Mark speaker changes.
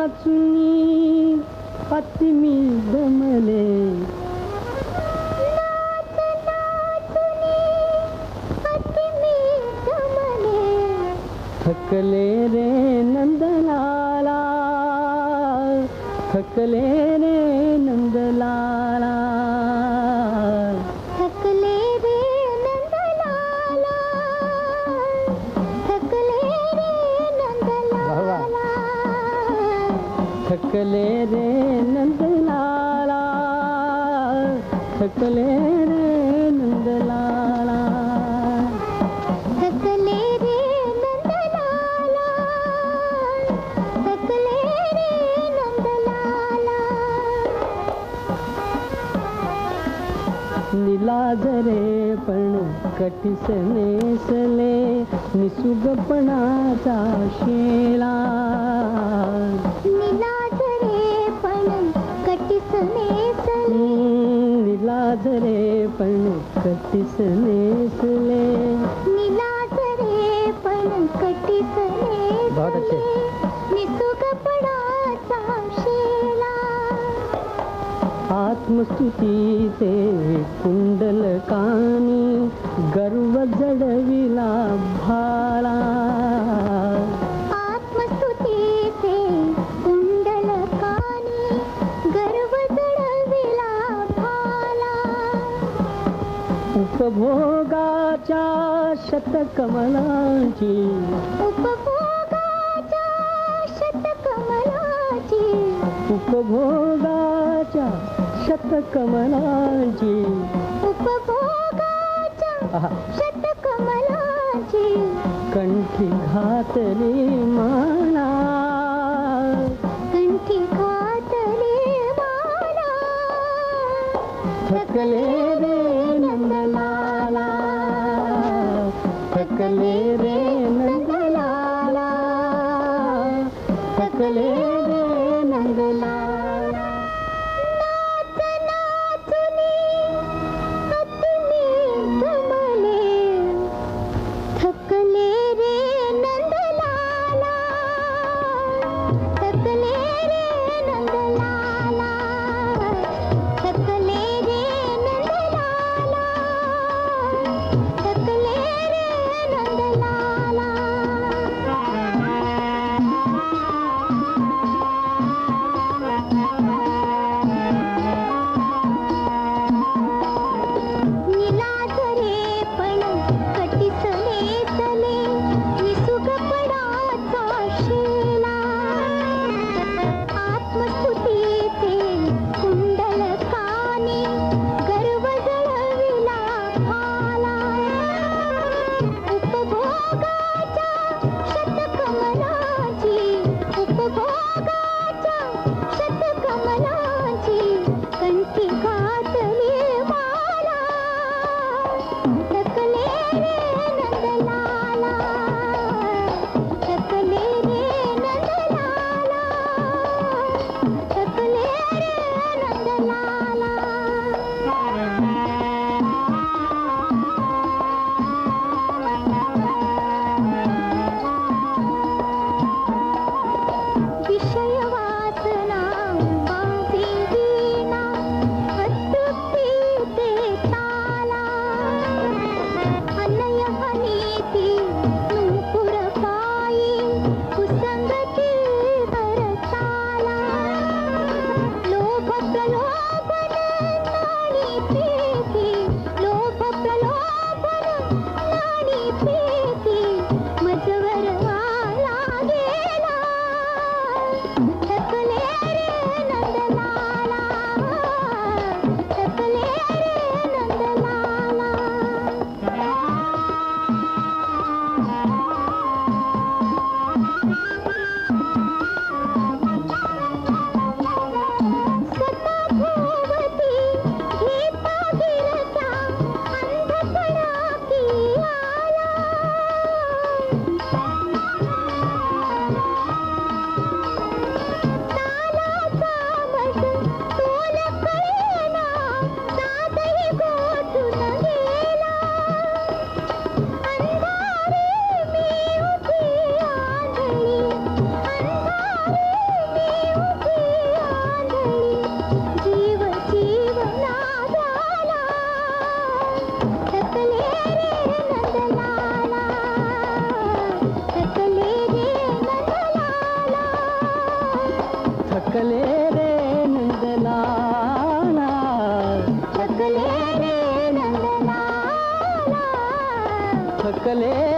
Speaker 1: नाचुनी अति मी दमले,
Speaker 2: नाच नाचुनी अति मी दमले,
Speaker 1: थकले रे नंदलाला, थकले रे नंदलाला,
Speaker 2: थकले रे नंदलाला, थकले रे नंदलाला,
Speaker 1: थकले रे नंदलाला, थकले रे नंदलाला,
Speaker 2: थकले रे नंदलाला, थकले रे नंदलाला,
Speaker 1: निलाजरे पण कटीस नेसले, निसुगपणाचा शेला,
Speaker 2: निलाजरे पण कटीस नेसले,
Speaker 1: निलाजरे पण कटीस नेसले,
Speaker 2: निलाजरे पण कटीस
Speaker 1: बहुत अच्छे.
Speaker 2: नेसले, निसुगपणाचा शेला,
Speaker 1: आत्मस्तुतीचे कुंडल कानी, गर्व जडविला भाला,
Speaker 2: आत्मस्तुतीचे कुंडलकानी, गर्व जडविला भाला,
Speaker 1: उपभोगाच्या शतकमलाची,
Speaker 2: उपभोगाच्या शतकमलाची,
Speaker 1: उपभोगाच्या शतकमलाची,
Speaker 2: उपभोगाच्या
Speaker 1: आहा.
Speaker 2: शतकमलाची,
Speaker 1: कंठी घातली माला,
Speaker 2: कंठी घातली माला,
Speaker 1: थकले रे नंदलाला, थकले रे नंदलाला, थकले रे नंदलाला.
Speaker 2: नाच नाचुनी अति मी दमले, थकले रे नंदलाला,
Speaker 1: सकले